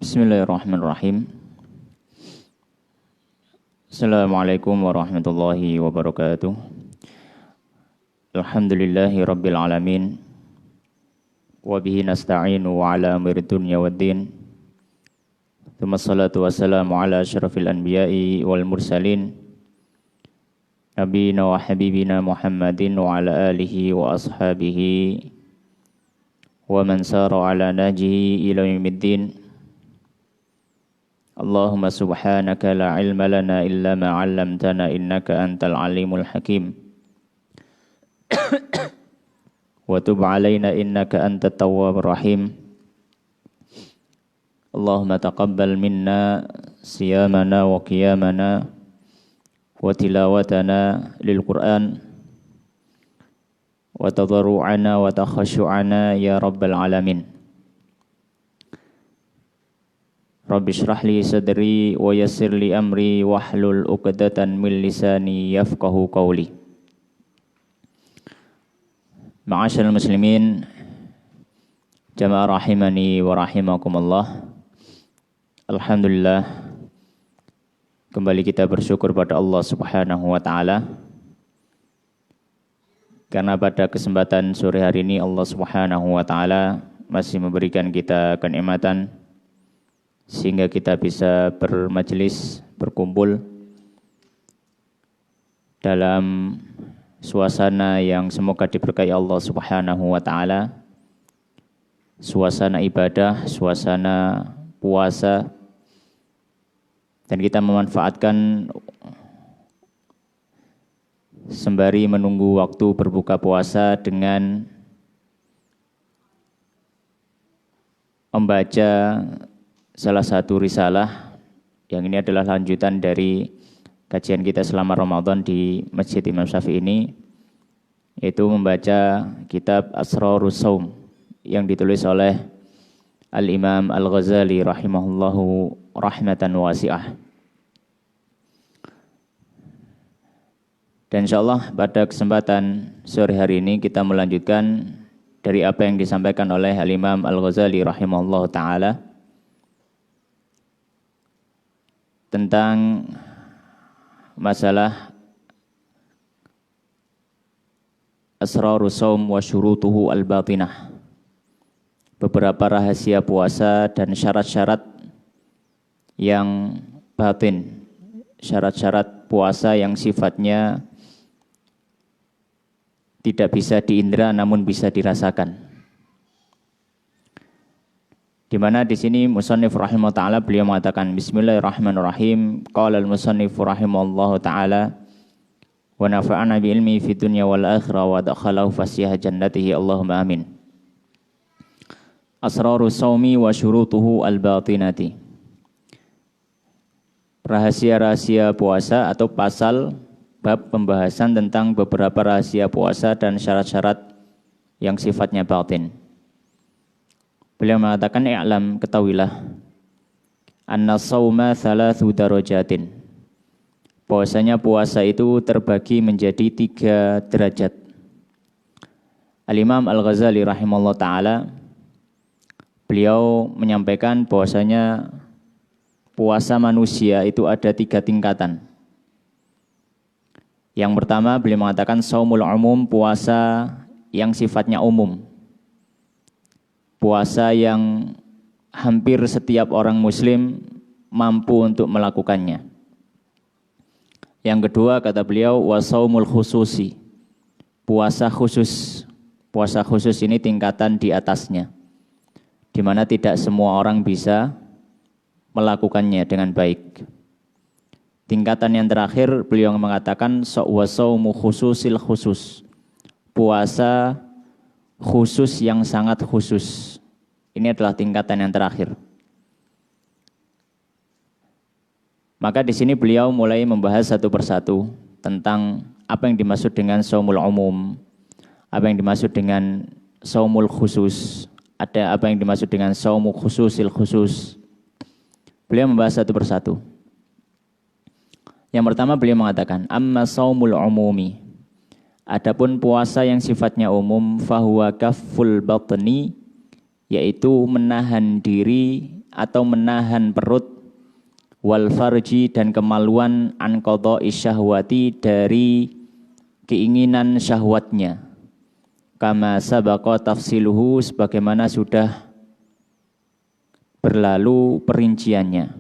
Bismillahirrahmanirrahim. Assalamualaikum warahmatullahi wabarakatuh. Alhamdulillahi rabbil alamin. Wa bihi nasta'inu ala amri dunya waddin. Tsumma salatu wassalamu ala asyrafil anbiya'i wal mursalin. Nabiyina wa habibina Muhammadin wa ala alihi wa ashabihi wa man sara ala najihi ila yaumiddin. Allahumma subhanaka la ilma lana illa ma 'allamtana innaka antal alimul hakim. Wa tub 'alaina innaka antat tawwabur rahim. Allahumma taqabbal minna siyamana wa qiyamana wa tilawatana lil Qur'an wa tadarru'ana wa takhashu'ana ya rabbal alamin. Rabbi shrah li sadri wa yassir li amri wahlul 'uqdatan min lisani yafqahu qawli. Ma'asyiral muslimin, jamaah rahimani wa rahimakumullah. Alhamdulillah, kembali kita bersyukur pada Allah Subhanahu wa taala karena pada kesempatan sore hari ini Allah Subhanahu wa taala masih memberikan kita kenikmatan sehingga kita bisa bermajelis, berkumpul dalam suasana yang semoga diberkahi Allah Subhanahu wa taala, suasana ibadah, suasana puasa, dan kita memanfaatkan sembari menunggu waktu berbuka puasa dengan membaca salah satu risalah yang ini adalah lanjutan dari kajian kita selama Ramadan di Masjid Imam Syafi'i ini, yaitu membaca kitab Asrarus Shaum yang ditulis oleh Al-Imam Al-Ghazali rahimahullahu rahmatan wasi'ah. Dan insyaallah pada kesempatan sore hari ini kita melanjutkan dari apa yang disampaikan oleh Al-Imam Al-Ghazali rahimahullahu ta'ala tentang masalah asrarus shaum wa syurutuhu al-batinah, beberapa rahasia puasa dan syarat-syarat yang batin, syarat-syarat puasa yang sifatnya tidak bisa diindra namun bisa dirasakan. Di mana di sini musannif rahimahullah taala beliau mengatakan bismillahirrahmanirrahim, qala al-musannif rahimahullah taala wa nafa'ana bi ilmi fid dunya wal akhirah wa dakhalahu fasiyah jannatihi Allahumma amin. Asrarus shaumi wa syurutuhu al-batinati. Rahasia-rahasia puasa atau pasal bab pembahasan tentang beberapa rahasia puasa dan syarat-syarat yang sifatnya batin. Beliau mengatakan i'lam, ketahuilah, anna shauma thalathu darajatin. Bahwasanya puasa itu terbagi menjadi 3 derajat. Al-Imam Al-Ghazali rahimahullah ta'ala beliau menyampaikan bahwasanya puasa manusia itu ada 3 tingkatan. Yang pertama beliau mengatakan shaumul umum, puasa yang sifatnya umum. Puasa yang hampir setiap orang muslim mampu untuk melakukannya. Yang kedua kata beliau wasaumul khususi, puasa khusus. Puasa khusus ini tingkatan di atasnya, di mana tidak semua orang bisa melakukannya dengan baik. Tingkatan yang terakhir beliau mengatakan wasaumu khususil khusus, puasa khusus yang sangat khusus. Ini adalah tingkatan yang terakhir. Maka di sini beliau mulai membahas satu persatu tentang apa yang dimaksud dengan shaumul umum, apa yang dimaksud dengan shaumul khusus, ada apa yang dimaksud dengan shaumu khususil khusus. Beliau membahas satu persatu. Yang pertama beliau mengatakan amma shaumul umumi, adapun puasa yang sifatnya umum, fahuwa kafful batni, yaitu menahan diri atau menahan perut, wal farji dan kemaluan, an qadha'i syahwati dari keinginan syahwatnya. Kama sabaqa tafsiluhu sebagaimana sudah berlalu perinciannya.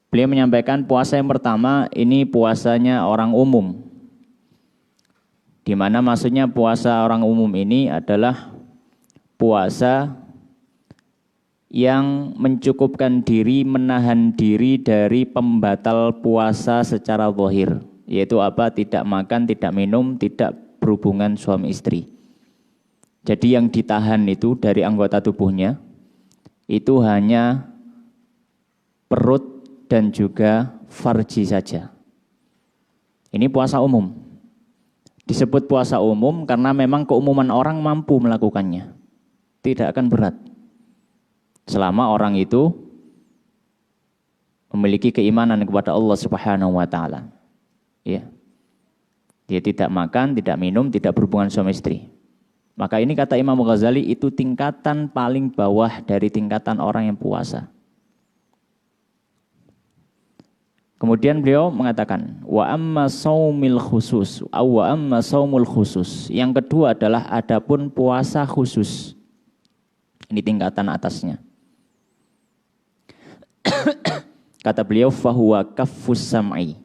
Beliau menyampaikan puasa yang pertama ini puasanya orang umum. Di mana maksudnya puasa orang umum ini adalah puasa yang mencukupkan diri, menahan diri dari pembatal puasa secara zahir, yaitu apa? Tidak makan, tidak minum, tidak berhubungan suami istri. Jadi yang ditahan itu dari anggota tubuhnya itu hanya perut dan juga farji saja. Ini puasa umum. Disebut puasa umum karena memang keumuman orang mampu melakukannya. Tidak akan berat. Selama orang itu memiliki keimanan kepada Allah Subhanahu wa taala. Ya. Dia tidak makan, tidak minum, tidak berhubungan suami istri. Maka ini kata Imam Ghazali itu tingkatan paling bawah dari tingkatan orang yang puasa. Kemudian beliau mengatakan wa amma saumil khusus, wa amma saumul khusus. Yang kedua adalah adapun puasa khusus. Ini tingkatan atasnya. Kata beliau fahuwa kaffus sam'i,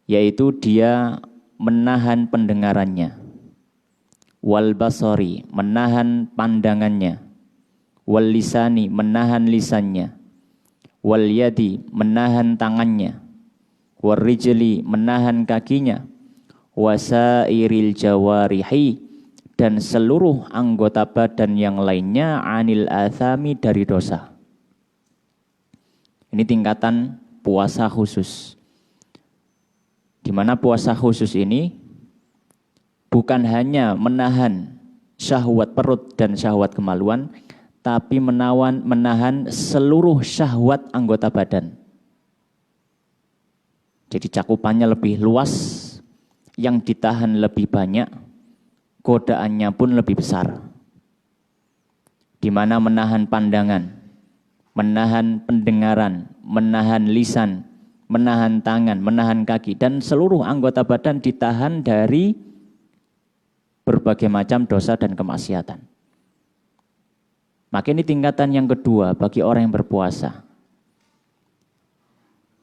yaitu dia menahan pendengarannya, wal basari menahan pandangannya, wal lisani menahan lisannya, wal yadi menahan tangannya, wal rijli menahan kakinya, wasairil jawarihi dan seluruh anggota badan yang lainnya, anil athami dari dosa. Ini tingkatan puasa khusus. Di mana puasa khusus ini bukan hanya menahan syahwat perut dan syahwat kemaluan, tapi menahan seluruh syahwat anggota badan. Jadi cakupannya lebih luas, yang ditahan lebih banyak, godaannya pun lebih besar. Di mana menahan pandangan, menahan pendengaran, menahan lisan, menahan tangan, menahan kaki, dan seluruh anggota badan ditahan dari berbagai macam dosa dan kemaksiatan. Maka ini tingkatan yang kedua bagi orang yang berpuasa.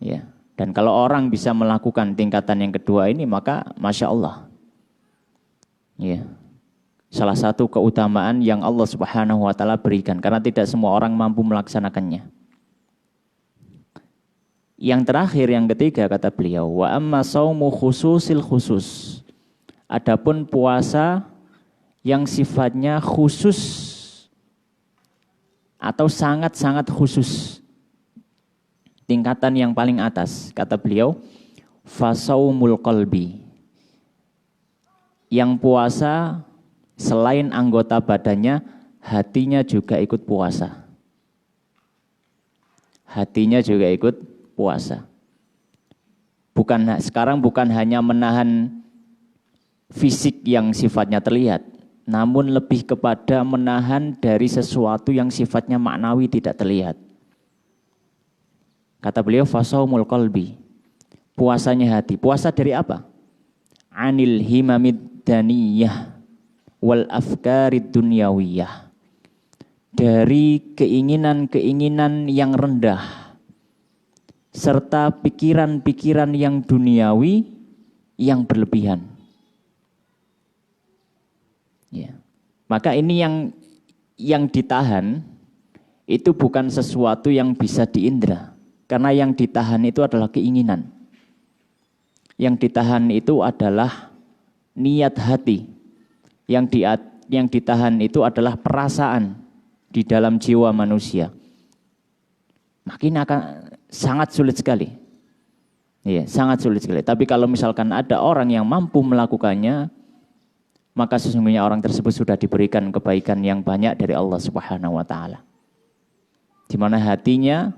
Ya, dan kalau orang bisa melakukan tingkatan yang kedua ini, maka Masya Allah. Ya, salah satu keutamaan yang Allah Subhanahu wa taala berikan, karena tidak semua orang mampu melaksanakannya. Yang terakhir, yang ketiga, kata beliau, wa amma saumu khususil khusus. Adapun puasa yang sifatnya khusus atau sangat-sangat khusus, tingkatan yang paling atas, kata beliau, fasaumul qalbi. Yang puasa selain anggota badannya, hatinya juga ikut puasa. Hatinya juga ikut puasa. Sekarang bukan hanya menahan fisik yang sifatnya terlihat, namun lebih kepada menahan dari sesuatu yang sifatnya maknawi tidak terlihat. Kata beliau, fasaumul qalbi. Puasanya hati. Puasa dari apa? Anil himamid daniyah wal afkarid dunyawiyah. Dari keinginan-keinginan yang rendah serta pikiran-pikiran yang duniawi yang berlebihan. Ya. Maka ini yang ditahan itu bukan sesuatu yang bisa diindra, karena yang ditahan itu adalah keinginan. Yang ditahan itu adalah niat hati. Yang ditahan itu adalah perasaan di dalam jiwa manusia. Makin akan sangat sulit sekali. Ya, sangat sulit sekali. Tapi kalau misalkan ada orang yang mampu melakukannya, maka sesungguhnya orang tersebut sudah diberikan kebaikan yang banyak dari Allah Subhanahu wa taala. Di mana hatinya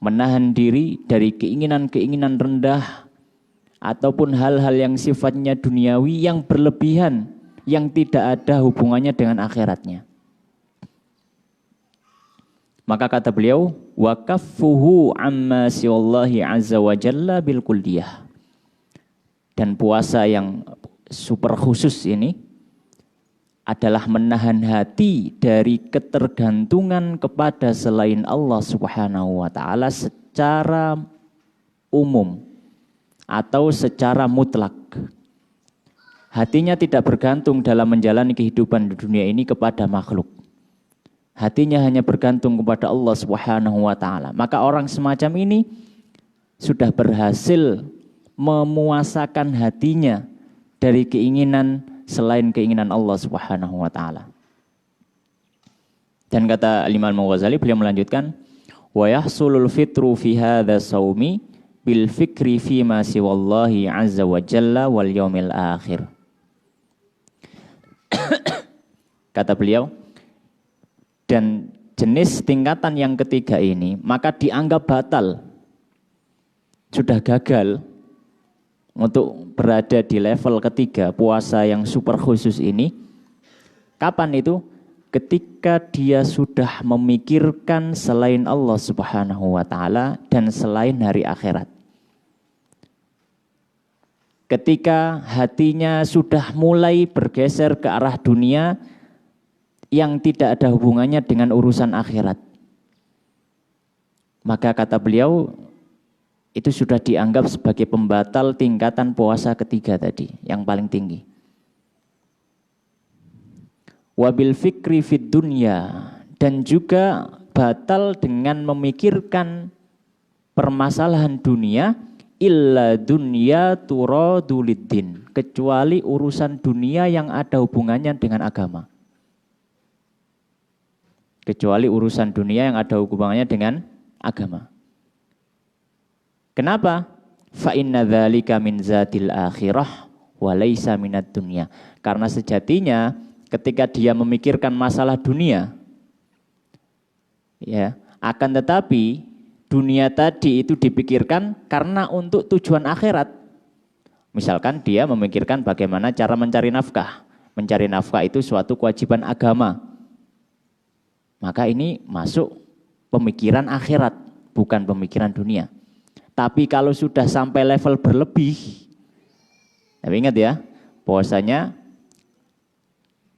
menahan diri dari keinginan-keinginan rendah ataupun hal-hal yang sifatnya duniawi yang berlebihan, yang tidak ada hubungannya dengan akhiratnya. Maka kata beliau, wa kaffuhu amma siwallahi azza wa jalla bil kulliyah. Dan puasa yang super khusus ini adalah menahan hati dari ketergantungan kepada selain Allah Subhanahu wa taala secara umum atau secara mutlak. Hatinya tidak bergantung dalam menjalani kehidupan di dunia ini kepada makhluk. Hatinya hanya bergantung kepada Allah Subhanahu wa taala. Maka orang semacam ini sudah berhasil memuasakan hatinya dari keinginan selain keinginan Allah Subhanahu wa taala. Dan kata Imam Al-Ghazali, beliau melanjutkan, wa yahsulul fitru fi hadza saumi bil fikri fi ma siwallahi azza wa jalla wal yaumil akhir. Kata beliau, dan jenis tingkatan yang ketiga ini maka dianggap batal, sudah gagal untuk berada di level ketiga puasa yang super khusus ini. Kapan itu? Ketika dia sudah memikirkan selain Allah Subhanahu wa taala dan selain hari akhirat. Ketika hatinya sudah mulai bergeser ke arah dunia yang tidak ada hubungannya dengan urusan akhirat. Maka kata beliau, itu sudah dianggap sebagai pembatal tingkatan puasa ketiga tadi, yang paling tinggi. Wabil fikri fid dunya, dan juga batal dengan memikirkan permasalahan dunia, illa dunya turaduliddin, kecuali urusan dunia yang ada hubungannya dengan agama. Kecuali urusan dunia yang ada hubungannya dengan agama. Kenapa? Fa inna dzalika min zatil akhirah wa laisa minad dunya. Karena sejatinya ketika dia memikirkan masalah dunia, ya, akan tetapi dunia tadi itu dipikirkan karena untuk tujuan akhirat. Misalkan dia memikirkan bagaimana cara mencari nafkah. Mencari nafkah itu suatu kewajiban agama. Maka ini masuk pemikiran akhirat, bukan pemikiran dunia. Tapi kalau sudah sampai level berlebih, tapi ingat ya, bahwasanya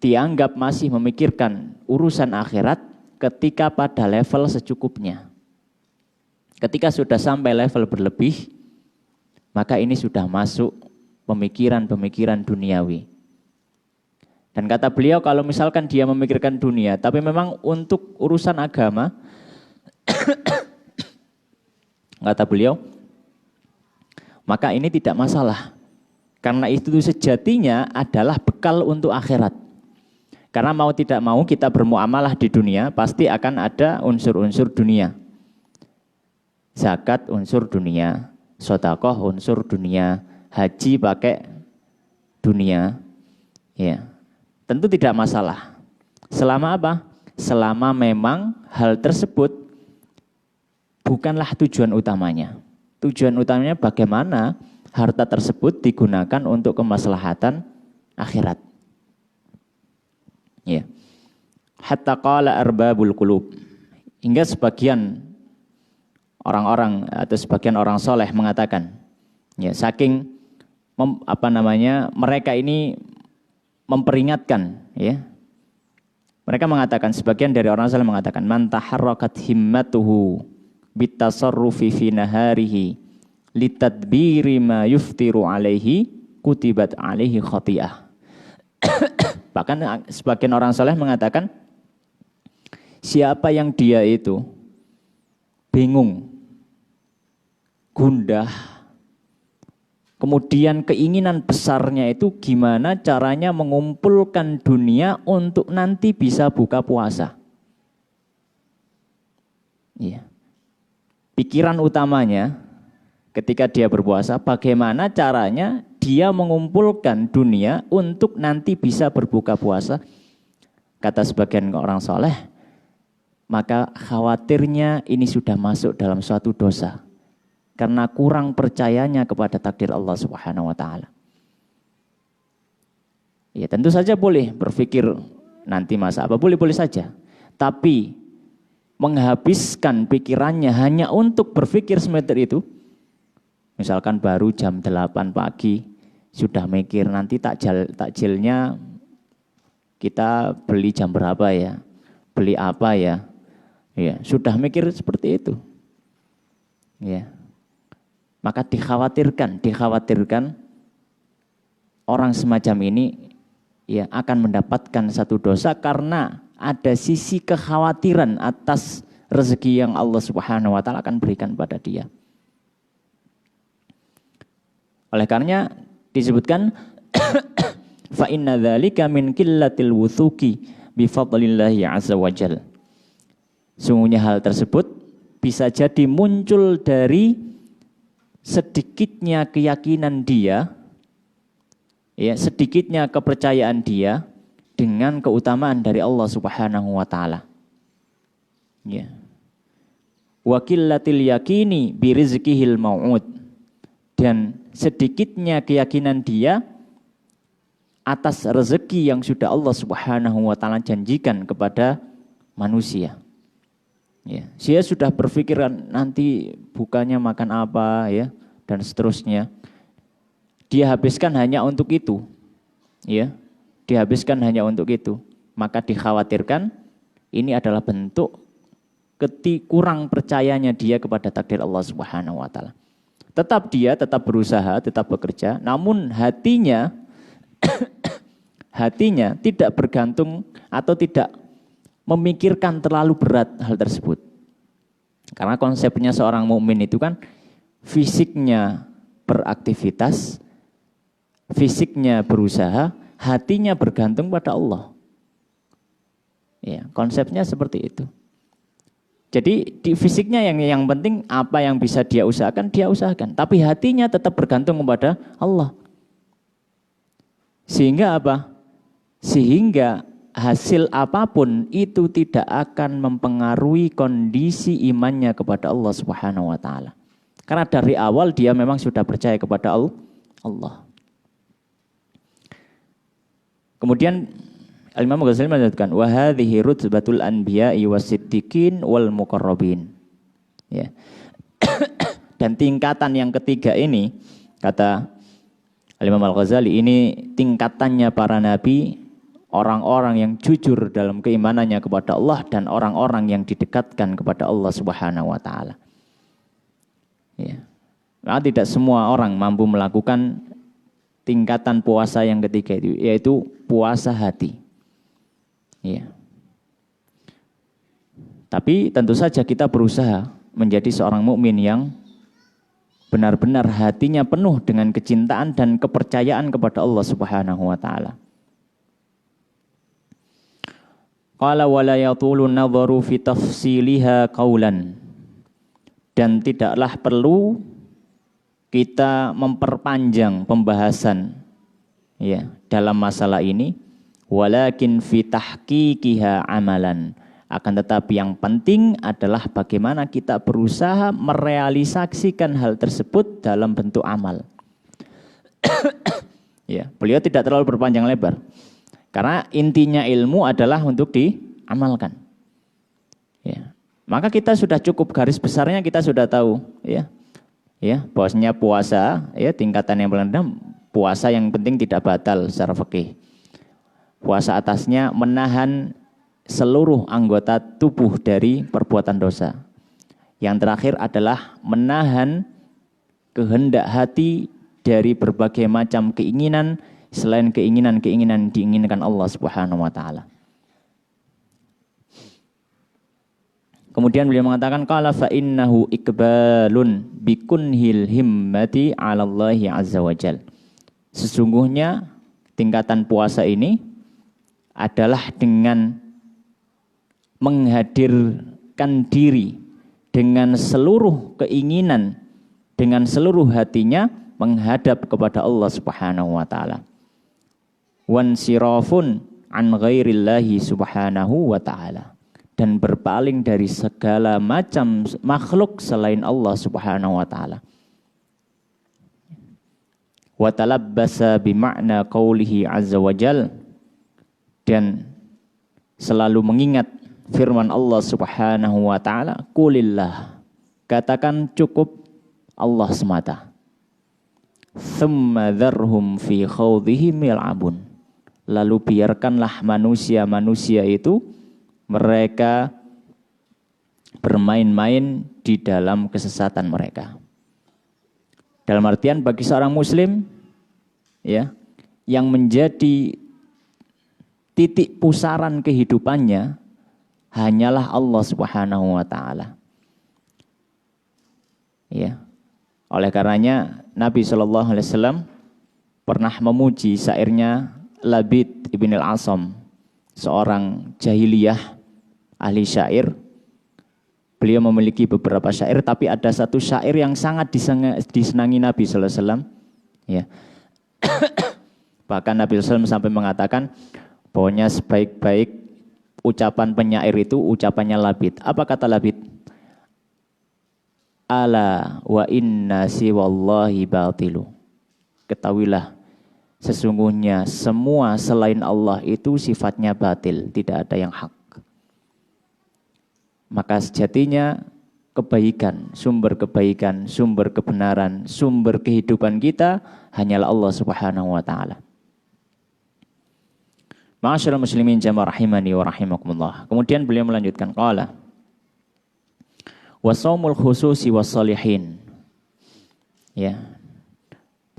dianggap masih memikirkan urusan akhirat ketika pada level secukupnya. Ketika sudah sampai level berlebih, maka ini sudah masuk pemikiran-pemikiran duniawi. Dan kata beliau, kalau misalkan dia memikirkan dunia, tapi memang untuk urusan agama, kata beliau, maka ini tidak masalah. Karena itu sejatinya adalah bekal untuk akhirat. Karena mau tidak mau kita bermuamalah di dunia, pasti akan ada unsur-unsur dunia. Zakat unsur dunia, sedekah unsur dunia, haji pakai dunia. Ya. Tentu tidak masalah. Selama apa? Selama memang hal tersebut bukanlah tujuan utamanya. Tujuan utamanya bagaimana harta tersebut digunakan untuk kemaslahatan akhirat. Ya. Hatta qala arbabul qulub. Hingga sebagian orang-orang atau sebagian orang soleh mengatakan, ya, saking mereka ini memperingatkan, ya. Mereka mengatakan, sebagian dari orang saleh mengatakan, man taharrakat himmatuhu bitasarrufi fi naharihi litadbiri ma yuftiru alaihi kutibat alaihi khati'ah. Bahkan sebagian orang saleh mengatakan, siapa yang dia itu bingung, gundah, kemudian keinginan besarnya itu gimana caranya mengumpulkan dunia untuk nanti bisa buka puasa. Iya. Pikiran utamanya ketika dia berpuasa, bagaimana caranya dia mengumpulkan dunia untuk nanti bisa berbuka puasa. Kata sebagian orang soleh, maka khawatirnya ini sudah masuk dalam suatu dosa. Karena kurang percayanya kepada takdir Allah Subhanahu wa taala. Ya, tentu saja boleh berpikir nanti masa apa, boleh-boleh saja. Tapi menghabiskan pikirannya hanya untuk berpikir semeter itu, misalkan baru jam 8 pagi sudah mikir nanti takjilnya kita beli jam berapa ya, beli apa ya, ya sudah mikir seperti itu, ya maka dikhawatirkan orang semacam ini ya akan mendapatkan satu dosa karena ada sisi kekhawatiran atas rezeki yang Allah Subhanahu wa taala akan berikan pada dia. Oleh karenanya disebutkan fa inna dzalika min qillatil wuthuqi bi fadlillahi azza wajal. Sungguhnya hal tersebut bisa jadi muncul dari sedikitnya keyakinan dia, ya, sedikitnya kepercayaan dia dengan keutamaan dari Allah Subhanahu wa taala. Ya. Wa qillatil yaqini bi rizqihil mau'ud, dan sedikitnya keyakinan dia atas rezeki yang sudah Allah Subhanahu wa taala janjikan kepada manusia. Ya, dia sudah berpikiran nanti bukanya makan apa ya dan seterusnya. Dia habiskan hanya untuk itu. Ya. Dihabiskan hanya untuk itu. Maka dikhawatirkan ini adalah bentuk kurang percayanya dia kepada takdir Allah Subhanahu wa taala. Tetap berusaha, tetap bekerja, namun hatinya tidak bergantung atau tidak memikirkan terlalu berat hal tersebut. Karena konsepnya seorang mukmin itu kan fisiknya beraktivitas, fisiknya berusaha, hatinya bergantung pada Allah. Ya, konsepnya seperti itu. Jadi di fisiknya yang penting apa yang bisa dia usahakan, tapi hatinya tetap bergantung kepada Allah. Sehingga apa? Sehingga hasil apapun itu tidak akan mempengaruhi kondisi imannya kepada Allah Subhanahu wa taala. Karena dari awal dia memang sudah percaya kepada Allah. Kemudian Al-Imam Ghazali menyebutkan wa hadhihi rutbatul anbiya'i wasiddiqin wal muqarrabin. Ya. Dan tingkatan yang ketiga ini kata Al-Imam Al-Ghazali ini tingkatannya para nabi, orang-orang yang jujur dalam keimanannya kepada Allah dan orang-orang yang didekatkan kepada Allah Subhanahu wa taala. Ya. Nah, tidak semua orang mampu melakukan tingkatan puasa yang ketiga itu, yaitu puasa hati. Ya. Tapi tentu saja kita berusaha menjadi seorang mukmin yang benar-benar hatinya penuh dengan kecintaan dan kepercayaan kepada Allah Subhanahu wa taala. Qala wala yatulu nadharu fi tafsiliha qaulan, dan tidaklah perlu kita memperpanjang pembahasan ya dalam masalah ini, walakin fi tahqiqiha amalan, akan tetapi yang penting adalah bagaimana kita berusaha merealisasikan hal tersebut dalam bentuk amal. Ya, beliau tidak terlalu berpanjang lebar. Karena intinya ilmu adalah untuk diamalkan. Ya. Maka kita sudah cukup garis besarnya kita sudah tahu, ya. Ya, bahwasanya puasa, ya tingkatan yang paling rendah, puasa yang penting tidak batal secara fikih. Puasa atasnya menahan seluruh anggota tubuh dari perbuatan dosa. Yang terakhir adalah menahan kehendak hati dari berbagai macam keinginan selain keinginan-keinginan diinginkan Allah Subhanahu wa taala. Kemudian beliau mengatakan qala fa innahu iqbalun bikunhil himmati 'ala Allah azza wajal. Sesungguhnya tingkatan puasa ini adalah dengan menghadirkan diri dengan seluruh keinginan, dengan seluruh hatinya menghadap kepada Allah Subhanahu wa taala. Wansirafun an ghairillahi subhanahu wa ta'ala, dan berpaling dari segala macam makhluk selain Allah Subhanahu wa ta'ala. Wa talabbasa bima'na qawlihi azza wa jal, dan selalu mengingat firman Allah Subhanahu wa taala, "Qulillah." Katakan cukup Allah semata. "Tsumma dzarhum fi khawdihim yal'abun." Lalu biarkanlah manusia-manusia itu mereka bermain-main di dalam kesesatan mereka. Dalam artian bagi seorang muslim ya, yang menjadi titik pusaran kehidupannya hanyalah Allah Subhanahu wa taala. Ya. Oleh karenanya Nabi sallallahu alaihi wasallam pernah memuji syairnya Labid ibn al-Asam, seorang jahiliyah ahli syair. Beliau memiliki beberapa syair, tapi ada satu syair yang sangat disenangi Nabi sallallahu alaihi wasallam. Ya. Bahkan Nabi sallallahu alaihi wasallam sampai mengatakan pokoknya sebaik-baik ucapan penyair itu ucapannya Labid. Apa kata Labid? Ala wa inna siwallahi batilu. Ketahuilah, sesungguhnya semua selain Allah itu sifatnya batil, tidak ada yang hak. Maka sejatinya kebaikan, sumber kebenaran, sumber kehidupan kita hanyalah Allah Subhanahu wa taala. Ma'asyiral muslimin jamaah rahimani wa rahimakumullah. Kemudian beliau melanjutkan qala wa shaumul khususi was shalihin. Ya.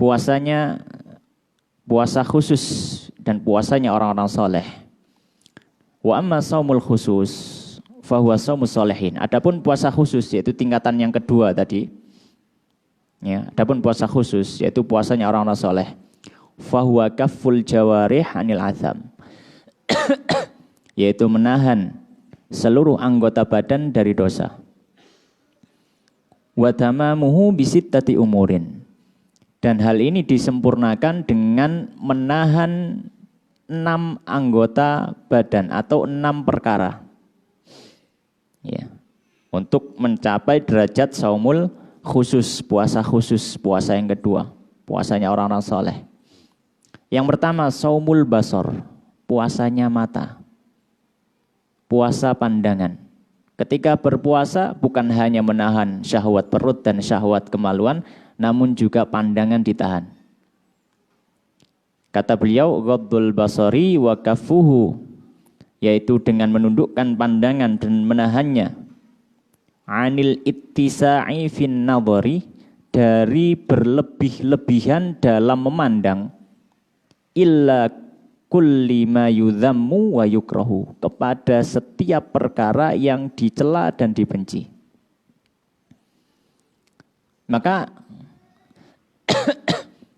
Puasa khusus dan puasanya orang-orang saleh. Wa amma shaumul khusus fahuwa shaumus shalihin. Adapun puasa khusus yaitu tingkatan yang kedua tadi. Ya, adapun puasa khusus yaitu puasanya orang-orang saleh. Fahuwa kafful jawarih anil azam. Yaitu menahan seluruh anggota badan dari dosa. Wa tamamuhu bisittati umurin. Dan hal ini disempurnakan dengan menahan 6 anggota badan atau 6 perkara. Ya. Untuk mencapai derajat saumul khusus, puasa yang kedua, puasanya orang-orang saleh. Yang pertama saumul basar, puasanya mata. Puasa pandangan. Ketika berpuasa bukan hanya menahan syahwat perut dan syahwat kemaluan, namun juga pandangan ditahan. Kata beliau, ghaddul basari wa kaffuhu, yaitu dengan menundukkan pandangan dan menahannya. Anil ittisa'i fin nadhari, dari berlebih-lebihan dalam memandang. Illa kulli ma yudhammu wa yukrahu, kepada setiap perkara yang dicela dan dibenci. Maka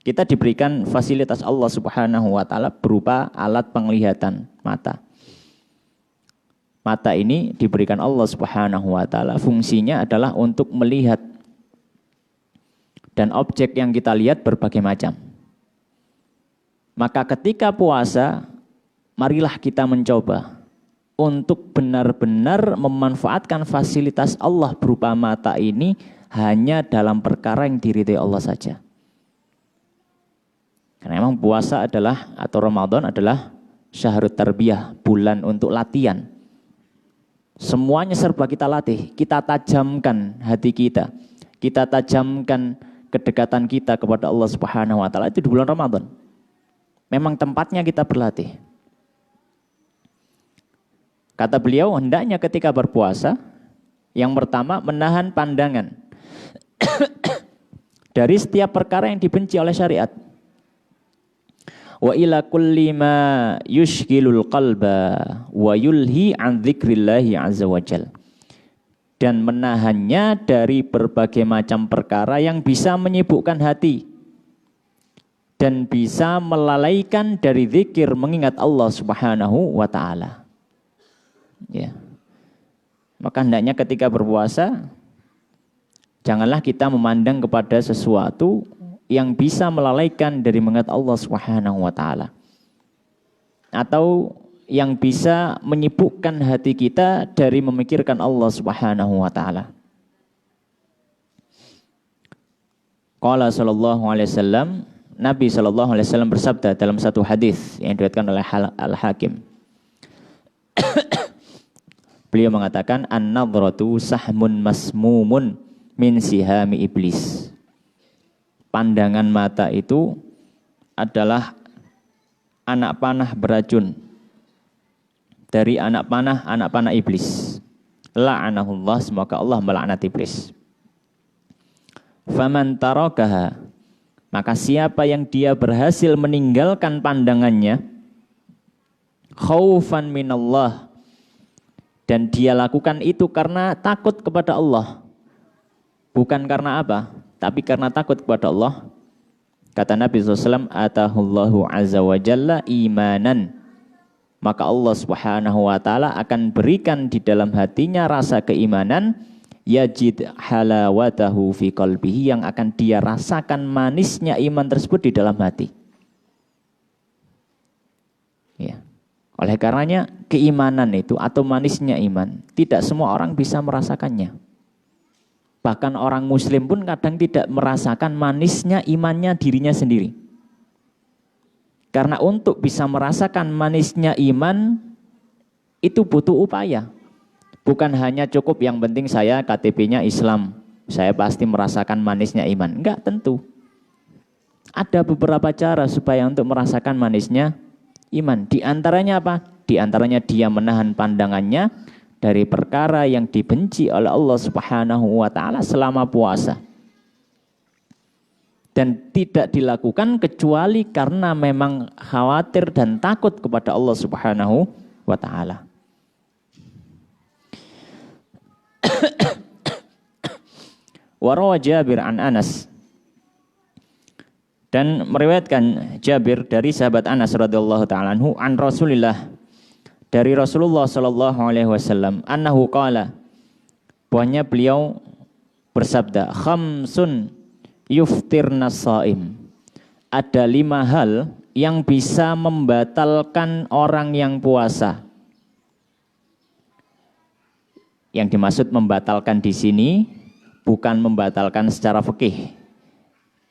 kita diberikan fasilitas Allah Subhanahu wa taala berupa alat penglihatan mata. Mata ini diberikan Allah Subhanahu wa taala, fungsinya adalah untuk melihat. Dan objek yang kita lihat berbagai macam. Maka ketika puasa, marilah kita mencoba untuk benar-benar memanfaatkan fasilitas Allah berupa mata ini hanya dalam perkara yang diridhai Allah saja. Karena memang puasa adalah, atau Ramadan adalah syahrut tarbiyah, bulan untuk latihan. Semuanya serba kita latih, kita tajamkan hati kita. Kita tajamkan kedekatan kita kepada Allah Subhanahu wa taala itu di bulan Ramadan. Memang tempatnya kita berlatih. Kata beliau, hendaknya ketika berpuasa, yang pertama menahan pandangan dari setiap perkara yang dibenci oleh syariat. Wa ila kulli ma yushghilul qalba wa yulhi an dzikrillahi azza wajal. Dan menahannya dari berbagai macam perkara yang bisa menyibukkan hati dan bisa melalaikan dari zikir mengingat Allah Subhanahu wa taala. Ya. Maka hendaknya ketika berpuasa janganlah kita memandang kepada sesuatu yang bisa melalaikan dari mengingat Allah Subhanahu wa taala. Atau yang bisa menyibukkan hati kita dari memikirkan Allah Subhanahu wa taala. Qala sallallahu alaihi wasallam, Nabi sallallahu alaihi wasallam bersabda dalam satu hadis yang diriwayatkan oleh Al-Hakim. Beliau mengatakan an-nadhratu sahmun masmumun min sihami iblis. Pandangan mata itu adalah anak panah beracun dari anak panah iblis. La'anahullah, semoga Allah melaknat iblis. Faman tarakaha, maka siapa yang dia berhasil meninggalkan pandangannya, khaufan minallah, dan dia lakukan itu karena takut kepada Allah, bukan karena apa, tapi karena takut kepada Allah. Kata Nabi SAW, atahullahu azza wa jalla imanan, maka Allah Subhanahu wa taala akan berikan di dalam hatinya rasa keimanan, yajid halawatahu fi qalbihi, yang akan dia rasakan manisnya iman tersebut di dalam hati. Ya. Oleh karenanya keimanan itu atau manisnya iman tidak semua orang bisa merasakannya. Bahkan orang muslim pun kadang tidak merasakan manisnya imannya dirinya sendiri. Karena untuk bisa merasakan manisnya iman itu butuh upaya. Bukan hanya cukup yang penting saya KTP-nya Islam, saya pasti merasakan manisnya iman. Enggak, tentu. Ada beberapa cara supaya untuk merasakan manisnya iman. Di antaranya apa? Di antaranya dia menahan pandangannya dari perkara yang dibenci oleh Allah Subhanahu wa taala selama puasa. Dan tidak dilakukan kecuali karena memang khawatir dan takut kepada Allah Subhanahu wa taala. Warawa Jabir an Anas, dan meriwayatkan Jabir dari sahabat Anas radhiyallahu taala anhu an Rasulillah, dari Rasulullah sallallahu alaihi wasallam, annahu qala, bahwasanya beliau bersabda, khamsun yuftirna shaim, ada 5 hal yang bisa membatalkan orang yang puasa. Yang dimaksud membatalkan di sini bukan membatalkan secara fikih,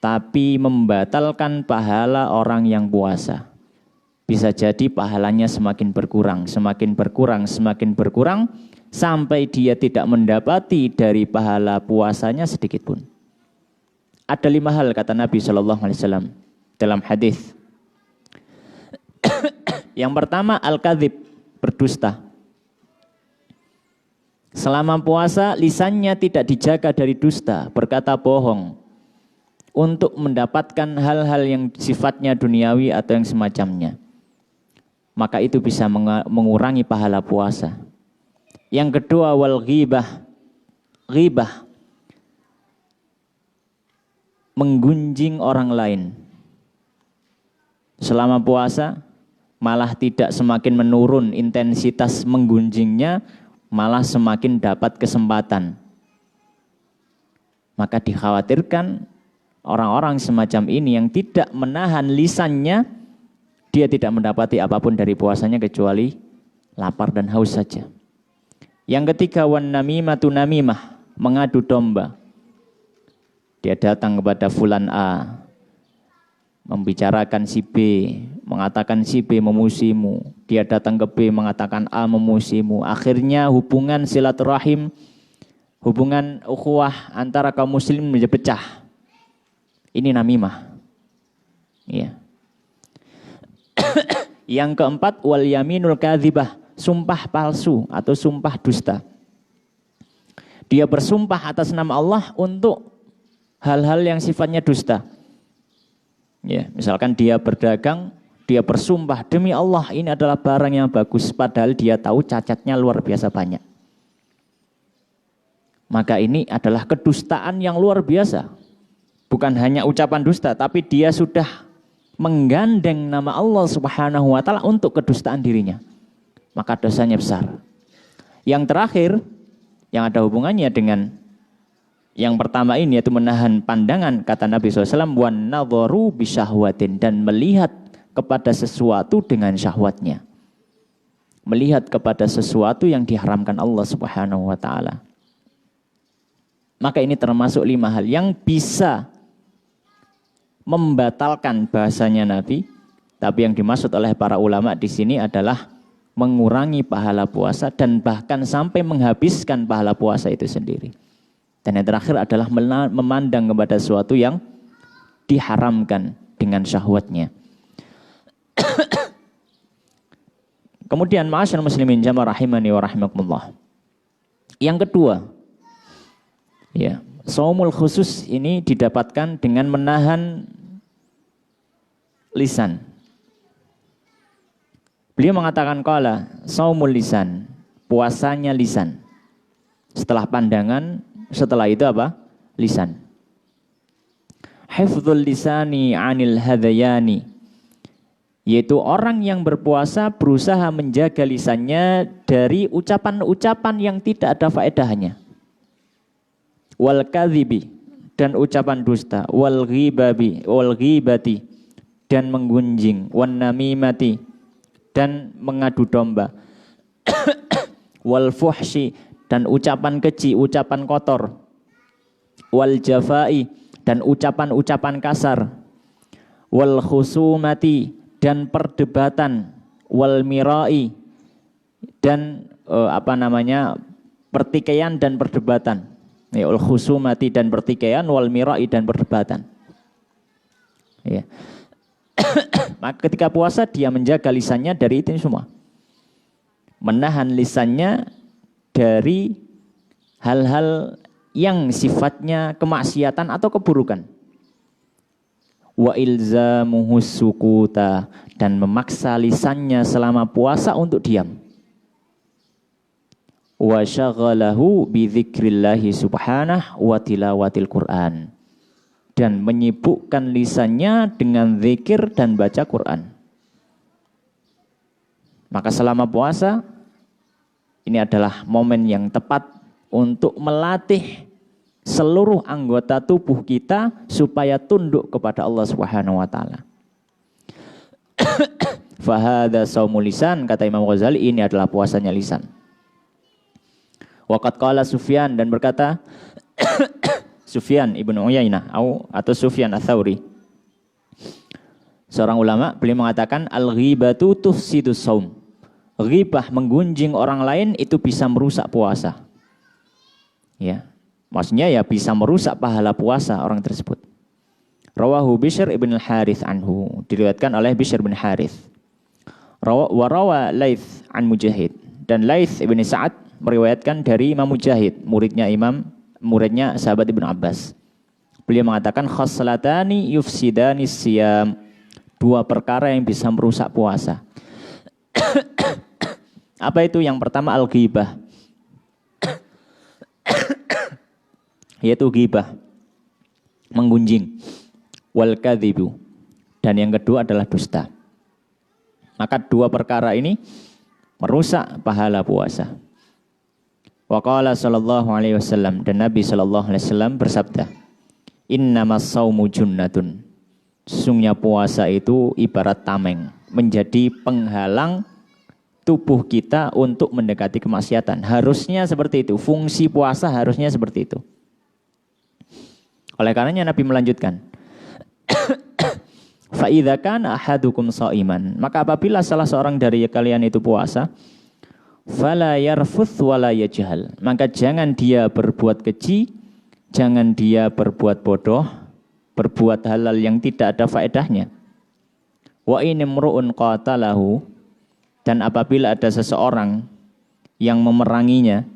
tapi membatalkan pahala orang yang puasa. Bisa jadi pahalanya semakin berkurang, sampai dia tidak mendapati dari pahala puasanya sedikit pun. Ada 5 hal kata Nabi SAW dalam hadis. Yang pertama al-kadzib, berdusta. Selama puasa lisannya tidak dijaga dari dusta, berkata bohong, untuk mendapatkan hal-hal yang sifatnya duniawi atau yang semacamnya. Maka itu bisa mengurangi pahala puasa. Yang kedua wal ghibah, ghibah, menggunjing orang lain. Selama puasa malah tidak semakin menurun intensitas menggunjingnya, malah semakin dapat kesempatan. Maka dikhawatirkan orang-orang semacam ini yang tidak menahan lisannya, dia tidak mendapati apapun dari puasanya kecuali lapar dan haus saja. Yang ketiga wan namimatu namimah, mengadu domba. Dia datang kepada fulan A, membicarakan si B, mengatakan si B memusimu. Dia datang ke B, mengatakan A memusimu. Akhirnya hubungan silaturahim, hubungan ukhuwah antara kaum muslim menjadi pecah. Ini namimah. Iya. Yang keempat wal yaminul kadzibah, sumpah palsu atau sumpah dusta. Dia bersumpah atas nama Allah untuk hal-hal yang sifatnya dusta. Ya, misalkan dia berdagang, dia bersumpah demi Allah ini adalah barang yang bagus, padahal dia tahu cacatnya luar biasa banyak. Maka ini adalah kedustaan yang luar biasa. Bukan hanya ucapan dusta, tapi dia sudah menggandeng nama Allah Subhanahu wa taala untuk kedustaan dirinya. Maka dosanya besar. Yang terakhir yang ada hubungannya dengan yang pertama ini, yaitu menahan pandangan, kata Nabi SAW, wan nadharu bisyahwatin, dan melihat kepada sesuatu dengan syahwatnya. Melihat kepada sesuatu yang diharamkan Allah Subhanahu wa taala. Maka ini termasuk 5 hal yang bisa membatalkan bahasanya Nabi, tapi yang dimaksud oleh para ulama di sini adalah mengurangi pahala puasa, dan bahkan sampai menghabiskan pahala puasa itu sendiri. Dan yang terakhir adalah memandang kepada sesuatu yang diharamkan dengan syahwatnya. Kemudian ma'asyar muslimin jamaah rahimani wa rahimakumullah. Yang kedua, ya, shaumul khusus ini didapatkan dengan menahan lisan. Beliau mengatakan qala shaumul lisan, puasanya lisan. Setelah pandangan, setelah itu apa? Lisan. Hifdzul lisani 'anil hadayani, yaitu orang yang berpuasa berusaha menjaga lisannya dari ucapan-ucapan yang tidak ada faedahnya. Wal kadhibi, dan ucapan dusta, wal ghibati, dan menggunjing, wan namimati, dan mengadu domba, wal fuhshi, dan ucapan keji, ucapan kotor, wal jafai, dan ucapan-ucapan kasar, wal khusumati, dan perdebatan, wal mirai, dan pertikaian dan perdebatan. Ya, wal khusumati dan pertikaian, wal mirai dan perdebatan. Ya. Maka ketika puasa dia menjaga lisannya dari itu semua. Menahan lisannya dari hal-hal yang sifatnya kemaksiatan atau keburukan. Wa ilzamuhu sukuta, dan memaksa lisannya selama puasa untuk diam. Wa syaghalahu bi dzikrillahi subhanahu wa tilawatil Qur'an, dan menyibukkan lisannya dengan zikir dan baca Quran. Maka selama puasa ini adalah momen yang tepat untuk melatih seluruh anggota tubuh kita supaya tunduk kepada Allah Subhanahu wa taala. Fahadha shaumul lisan, kata Imam Ghazali, ini adalah puasanya lisan. Waqad qala Sufyan, dan berkata Sufyan ibnu Uyainah atau Sufyan ats-Tsauri, seorang ulama, beliau mengatakan al-ghibatu tufsidus shaum. Ghibah, menggunjing orang lain, itu bisa merusak puasa. Ya. Maksudnya ya bisa merusak pahala puasa orang tersebut. Rawahu Bishr ibn al-Harith anhu, diriwayatkan oleh Bishr bin Harith. Wa rawa Laits an Mujahid, dan Laits ibn Sa'ad meriwayatkan dari Imam Mujahid, muridnya sahabat Ibnu Abbas. Beliau mengatakan khaslatani yufsidani siyam, dua perkara yang bisa merusak puasa. Apa itu? Yang pertama al-ghibah, yaitu ghibah, menggunjing, wal kadhibu, dan yang kedua adalah dusta. Maka dua perkara ini merusak pahala puasa. Wa qala sallallahu alaihi wasallam, dan Nabi sallallahu alaihi wasallam bersabda, innamas shaumu junnatun, sesungguhnya puasa itu ibarat tameng, menjadi penghalang tubuh kita untuk mendekati kemaksiatan. Harusnya seperti itu, fungsi puasa harusnya seperti itu. Oleh karenanya Nabi melanjutkan, fa idza kana ahadukum shaiman, maka apabila salah seorang dari kalian itu puasa, fala yarfuth wala yajhal, maka jangan dia berbuat keji, jangan dia berbuat bodoh, berbuat halal yang tidak ada faedahnya. Wa in imru'un qatalahu, dan apabila ada seseorang yang memeranginya,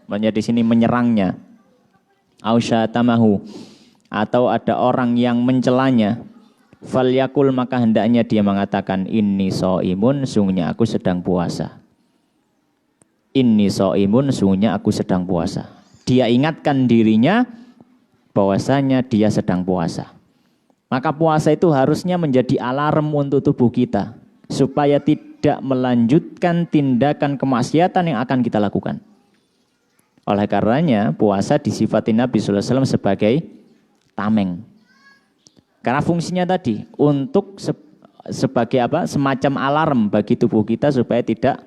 maksudnya di sini menyerangnya, au syatamahu, atau ada orang yang mencelanya, falyakul, maka hendaknya dia mengatakan inni shaimun, sungguhnya aku sedang puasa. Inni shaimun, sungguhnya aku sedang puasa. Dia ingatkan dirinya bahwasanya dia sedang puasa. Maka puasa itu harusnya menjadi alarm untuk tubuh kita supaya tidak melanjutkan tindakan kemaksiatan yang akan kita lakukan. Oleh karenanya puasa disifati Nabi sallallahu alaihi wasallam sebagai tameng. Karena fungsinya tadi untuk sebagai apa? Semacam alarm bagi tubuh kita supaya tidak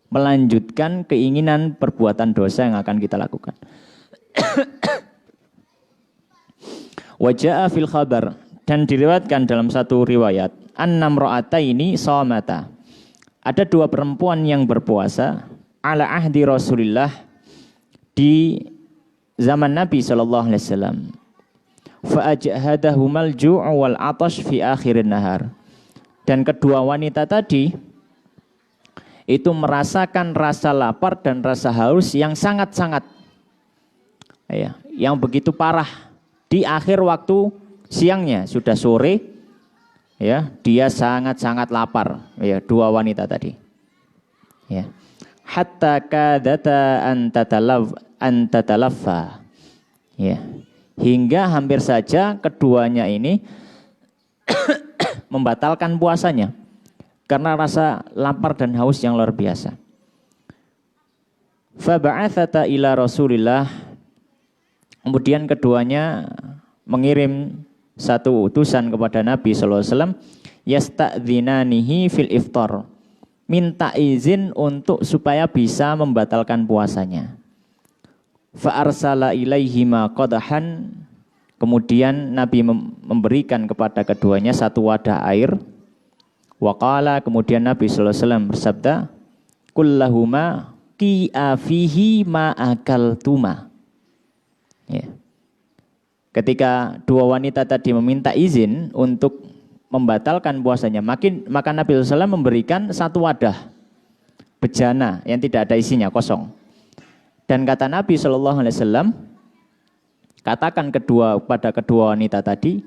melanjutkan keinginan perbuatan dosa yang akan kita lakukan. Wa jaa fil khabar, dan diriwayatkan dalam satu riwayat, annam ra'ataini shamata, ada 2 perempuan yang berpuasa ala ahdi Rasulillah di zaman Nabi sallallahu alaihi wasallam. Fa ajhadahumal ju' wal 'atash fi akhirin nahar. Dan kedua wanita tadi itu merasakan rasa lapar dan rasa haus yang sangat-sangat ya, yang begitu parah di akhir waktu siangnya, sudah sore ya, dia sangat-sangat lapar ya, 2 wanita tadi. Ya. Hatta kadata an tatalaffa. Ya. Hingga hampir saja keduanya ini membatalkan puasanya karena rasa lapar dan haus yang luar biasa. Fa ba'atsata ila Rasulillah. Kemudian keduanya mengirim satu utusan kepada Nabi sallallahu alaihi wasallam, yasta'dzinanihi fil iftar. Minta izin untuk supaya bisa membatalkan puasanya. Fa arsala ilaihima qadahan. Kemudian Nabi memberikan kepada keduanya satu wadah air. Waqala, kemudian Nabi sallallahu alaihi wasallam bersabda, kullahuma qi'a fihi ma akaltuma. Ya. Ketika 2 wanita tadi meminta izin untuk membatalkan puasanya, maka Nabi sallallahu alaihi wasallam memberikan satu wadah bejana yang tidak ada isinya, kosong. Dan kata Nabi sallallahu alaihi wasallam, katakan pada kedua wanita tadi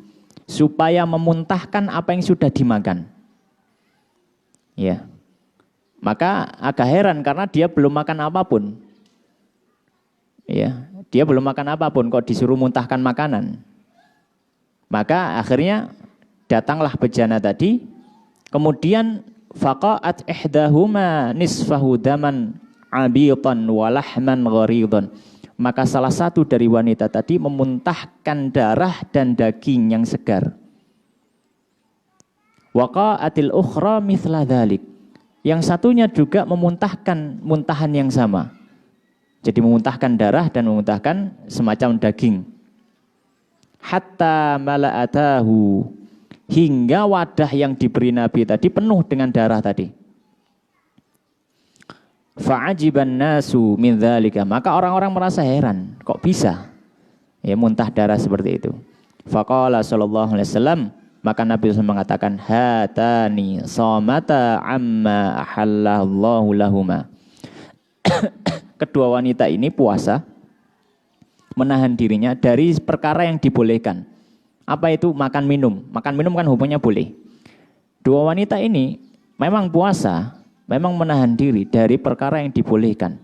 supaya memuntahkan apa yang sudah dimakan. Ya. Maka agak heran karena dia belum makan apapun. Ya, dia belum makan apapun kok disuruh muntahkan makanan. Maka akhirnya datanglah bejana tadi, kemudian faqa'at ihdahuma nisfahu daman abitan wa lahman gharidhan. Maka salah satu dari wanita tadi memuntahkan darah dan daging yang segar. Waqa'atil ukhra mithla dhalik. Yang satunya juga memuntahkan muntahan yang sama. Jadi memuntahkan darah dan memuntahkan semacam daging. Hatta mala'atahu. Hingga wadah yang diberi Nabi tadi penuh dengan darah tadi. Fa'ajiban nasu min dzalika. Maka orang-orang merasa heran, kok bisa ya muntah darah seperti itu. Faqala sallallahu alaihi wasallam, maka Nabi SAW mengatakan, hatani somata amma ahallallahu lahuma. Kedua wanita ini puasa, menahan dirinya dari perkara yang dibolehkan. Apa itu? Makan minum. Makan minum kan hukumnya boleh. 2 wanita ini memang puasa, memang menahan diri dari perkara yang dibolehkan.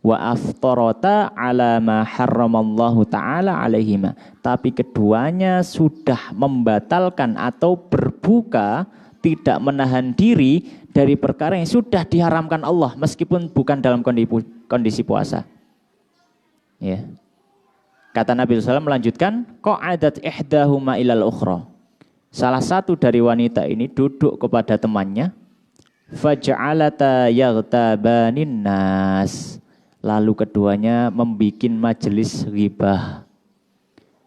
Wa aftarata ala ma harramallahu ta'ala alaihima. Tapi keduanya sudah membatalkan atau berbuka, tidak menahan diri dari perkara yang sudah diharamkan Allah meskipun bukan dalam kondisi puasa. Ya. Kata Nabi SAW melanjutkan, qa'adat ihdahuma ilal ukhra. Salah satu dari wanita ini duduk kepada temannya, faja'alata yaghtabanin nas. Lalu keduanya membuat majelis ghibah.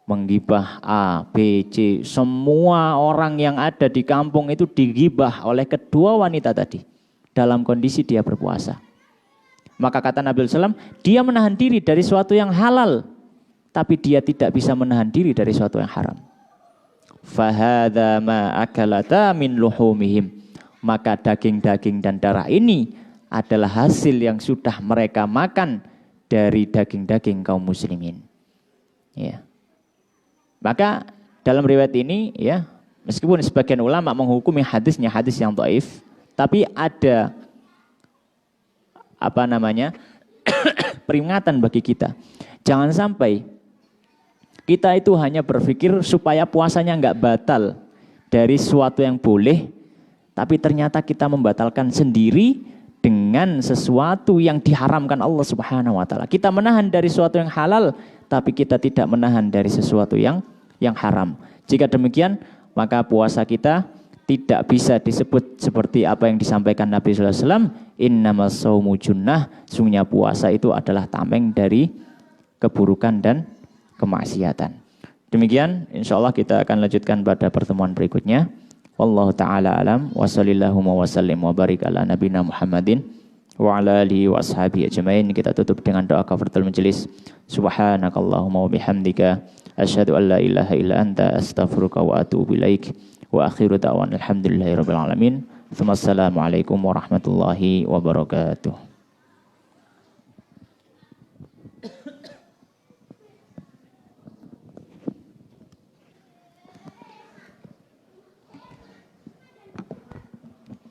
Menggibah A, B, C. Semua orang yang ada di kampung itu dighibah oleh kedua wanita tadi. Dalam kondisi dia berpuasa. Maka kata Nabi SAW, dia menahan diri dari sesuatu yang halal. Tapi dia tidak bisa menahan diri dari sesuatu yang haram. Fahadha ma akalata min luhumihim. Maka daging-daging dan darah ini adalah hasil yang sudah mereka makan dari daging-daging kaum muslimin. Ya. Maka dalam riwayat ini ya, meskipun sebagian ulama menghukumi hadisnya hadis yang dhaif, tapi ada peringatan bagi kita. Jangan sampai kita itu hanya berpikir supaya puasanya enggak batal dari sesuatu yang boleh, tapi ternyata kita membatalkan sendiri dengan sesuatu yang diharamkan Allah Subhanahu wa taala. Kita menahan dari sesuatu yang halal, tapi kita tidak menahan dari sesuatu yang haram. Jika demikian, maka puasa kita tidak bisa disebut seperti apa yang disampaikan Nabi sallallahu alaihi wasallam, innamas shaumu junnah, sungguhnya puasa itu adalah tameng dari keburukan dan kemaksiatan. Demikian, insyaallah kita akan lanjutkan pada pertemuan berikutnya. Wallahu ta'ala alam wa sallallahu wa sallim wa barik ala nabina Muhammadin wa ala alihi wa ashabihi ajmain. Kita tutup dengan doa kafaratul majelis. Subhanakallahumma wa bihamdika asyhadu an la ilaha illa anta astaghfiruka wa atubu ilaik. Wa akhiru da'wana alhamdulillahirabbil alamin. Assalamualaikum warahmatullahi wabarakatuh.